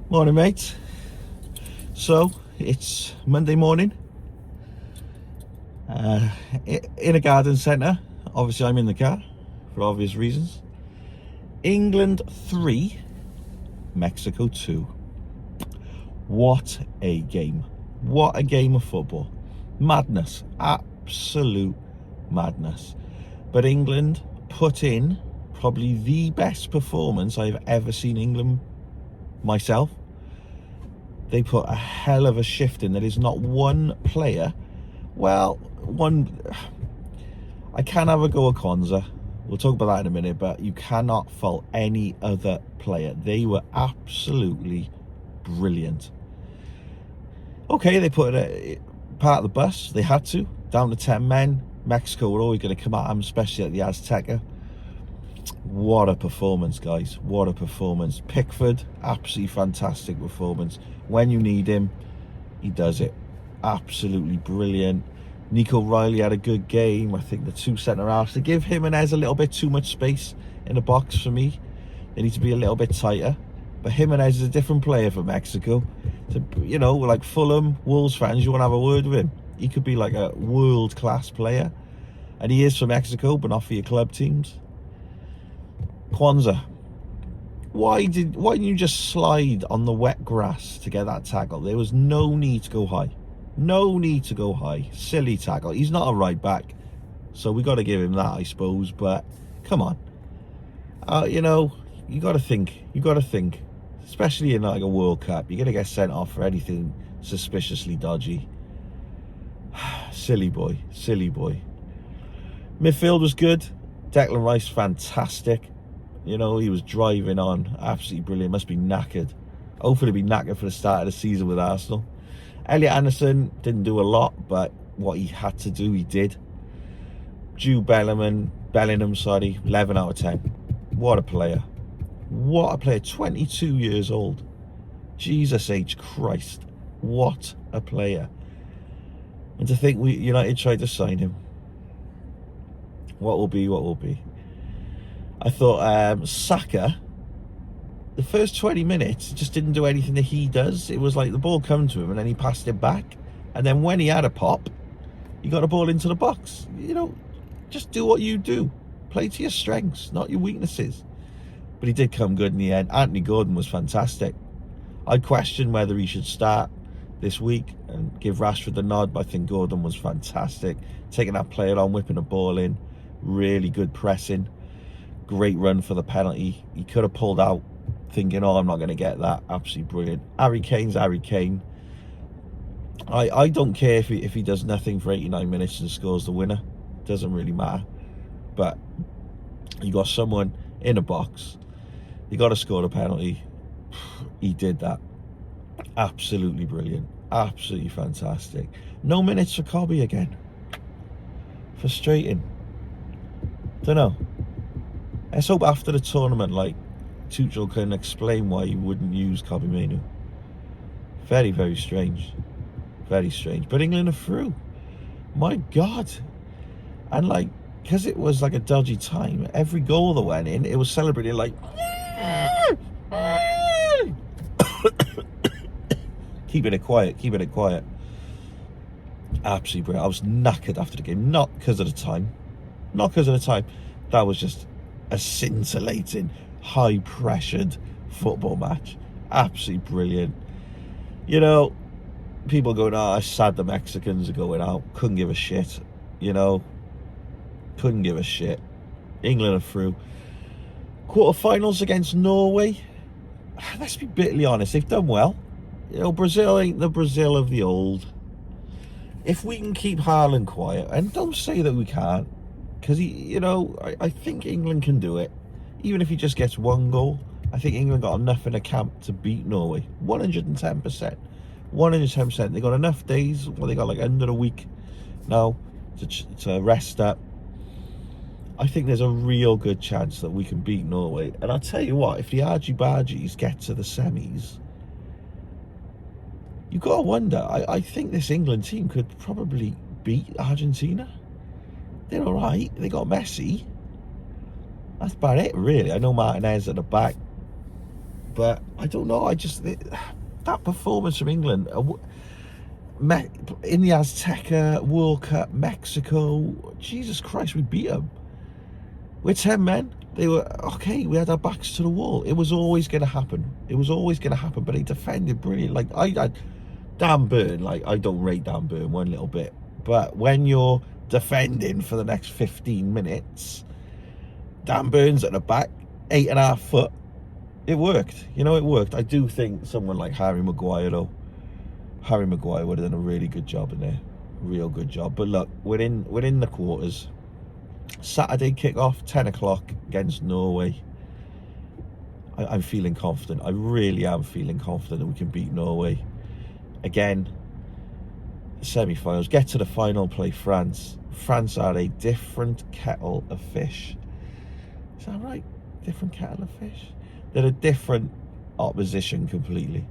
Morning, mate. So it's Monday morning uh, in a garden centre. Obviously, I'm in the car for obvious reasons. England 3, Mexico 2. What a game! What a game of football! Madness, absolute madness. But England put in probably the best performance I've ever seen England myself. They put a hell of a shift in. There is not one player. Well, I can have a go at Kwanzaa. We'll talk about that in a minute, but you cannot fault any other player. They were absolutely brilliant. Okay, they put a part of the bus. They had to. Down to 10 men. Mexico were always going to come at them, especially at the Azteca. What a performance, guys. What a performance. Pickford, absolutely fantastic performance. When you need him, he does it. Absolutely brilliant. Nico Riley had a good game. I think the two centre-halves, they give Jimenez a little bit too much space in the box for me. They need to be a little bit tighter. But Jimenez is a different player for Mexico. So, you know, like Fulham, Wolves fans, you want to have a word with him. He could be like a world-class player. And he is for Mexico, but not for your club teams. Kwanzaa, why didn't you just slide on the wet grass to get that tackle? There was no need to go high. No need to go high. Silly tackle. He's not a right back, so we got to give him that, I suppose. But come on, you know, you got to think. You got to think, especially in like a World Cup. You're gonna get sent off for anything suspiciously dodgy. Silly boy. Silly boy. Midfield was good. Declan Rice, fantastic. You know, he was driving on. Absolutely brilliant. Must be knackered. Hopefully be knackered for the start of the season with Arsenal. Elliot Anderson didn't do a lot, but what he had to do, he did. Jude Bellingham, 11 out of 10. What a player. What a player. 22 years old. Jesus H. Christ. What a player. And to think United tried to sign him. What will be, what will be. I thought Saka, the first 20 minutes, just didn't do anything that he does. It was like the ball come to him and then he passed it back. And then when he had a pop, he got a ball into the box. You know, just do what you do. Play to your strengths, not your weaknesses. But he did come good in the end. Anthony Gordon was fantastic. I questioned whether he should start this week and give Rashford the nod, but I think Gordon was fantastic. Taking that player on, whipping the ball in. Really good pressing. Great run for the penalty. He could have pulled out thinking, oh, I'm not going to get that. Absolutely brilliant. Harry Kane's Harry Kane. I don't care if he does nothing for 89 minutes and scores the winner. Doesn't really matter. But you got someone in a box. You got to score the penalty. He did that. Absolutely brilliant. Absolutely fantastic. No minutes for Kobbie again. Frustrating. Don't know. Let's hope after the tournament, like, Tuchel can explain why he wouldn't use Kobbie Mainoo. Very, very strange. Very strange. But England are through. My God. And, like, because it was, like, a dodgy time, every goal that went in, it was celebrated like... keeping it quiet, keeping it quiet. Absolutely brilliant. I was knackered after the game. Not because of the time. Not because of the time. That was just a scintillating, high-pressured football match. Absolutely brilliant. You know, people going, oh, it's sad the Mexicans are going out. Couldn't give a shit. You know, couldn't give a shit. England are through. Quarterfinals against Norway. Let's be bitterly honest, they've done well. You know, Brazil ain't the Brazil of the old. If we can keep Haaland quiet, and don't say that we can't, because I think England can do it. Even if he just gets one goal, I think England got enough in the camp to beat Norway. 110%. 110%. They got enough days, well, they got like under a week now to rest up. I think there's a real good chance that we can beat Norway. And I'll tell you what, if the Argy-Bargies get to the semis, you got to wonder. I think this England team could probably beat Argentina. They're all right. They got Messi. That's about it, really. I know Martinez at the back, But I don't know. That performance from England in the Azteca World Cup, Mexico. Jesus Christ, we beat them. We're 10 men. They were okay. We had our backs to the wall. It was always going to happen. It was always going to happen. But they defended brilliant. Like Dan Burn. Like, I don't rate Dan Burn one little bit. But when you're defending for the next 15 minutes, Dan Burn's at the back, 8.5 foot. It worked. You know, it worked. I do think someone like Harry Maguire, though. Harry Maguire would have done a really good job in there. Real good job. But look, we're in the quarters. Saturday kick-off, 10 o'clock against Norway. I'm feeling confident. I really am feeling confident that we can beat Norway. Again, semi-finals. Get to the final, play France. France are a different kettle of fish. Is that right? Different kettle of fish? They're a different opposition completely.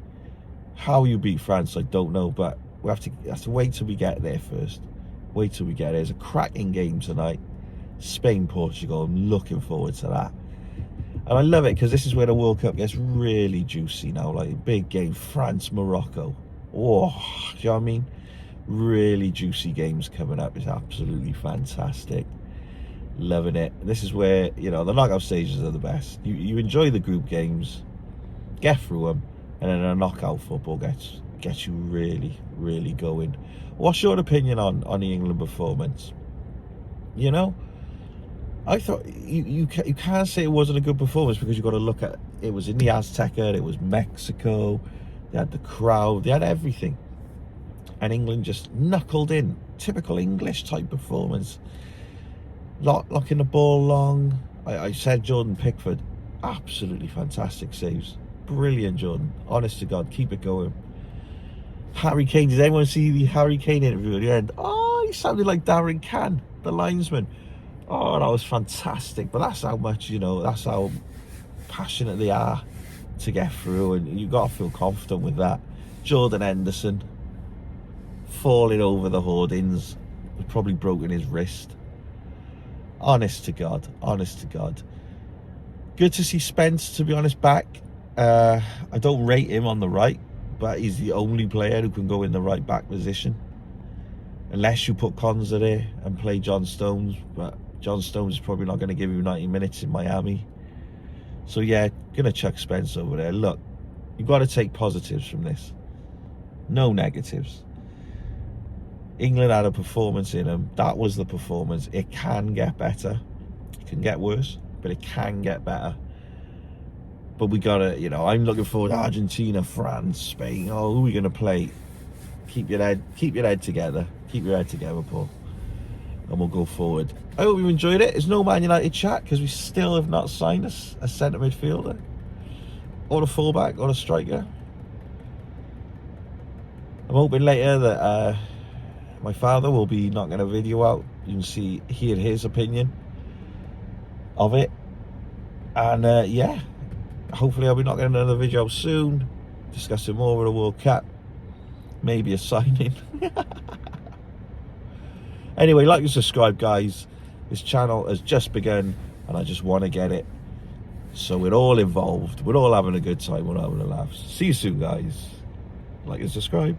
How you beat France, I don't know, but we have to wait till we get there first. Wait till we get there. It's a cracking game tonight. Spain, Portugal. I'm looking forward to that. And I love it because this is where the World Cup gets really juicy now. Like a big game. France, Morocco. Oh, do you know what I mean? Really juicy games coming up. It's absolutely fantastic. Loving it. This is where, you know, the knockout stages are the best. You enjoy the group games, get through them, and then a knockout football gets you really, really going. What's your opinion on the England performance? You know, I thought you can't say it wasn't a good performance because you've got to look at it was in the Azteca, it was Mexico, they had the crowd, they had everything. And England just knuckled in. Typical English type performance. Locking the ball long. I said Jordan Pickford, absolutely fantastic saves. Brilliant, Jordan. Honest to God, keep it going. Harry Kane, did anyone see the Harry Kane interview at the end? Oh, he sounded like Darren Cann, the linesman. Oh, that was fantastic. But that's how much, you know, that's how passionate they are to get through. And you've got to feel confident with that. Jordan Henderson, falling over the hoardings, probably broken his wrist. Honest to God. Good to see Spence, to be honest, back. I don't rate him on the right, but he's the only player who can go in the right back position. Unless you put Konza there and play John Stones, but John Stones is probably not going to give you 90 minutes in Miami. So yeah, gonna chuck Spence over there. Look, you've got to take positives from this. No negatives. England had a performance in them. That was the performance. It can get better. It can get worse, but it can get better. But we gotta, you know, I'm looking forward to Argentina, France, Spain. Oh, who are we gonna play? Keep your head together. Keep your head together, Paul. And we'll go forward. I hope you enjoyed it. There's no Man United chat because we still have not signed a centre midfielder, or a fullback, or a striker. I'm hoping later that my father will be knocking a video out. You can hear his opinion of it. And yeah, hopefully I'll be knocking another video out soon, discussing more of the World Cup, maybe a signing. Anyway, like and subscribe, guys. This channel has just begun and I just want to get it so we're all involved, we're all having a good time, we're all having a laugh. See you soon, guys. Like and subscribe.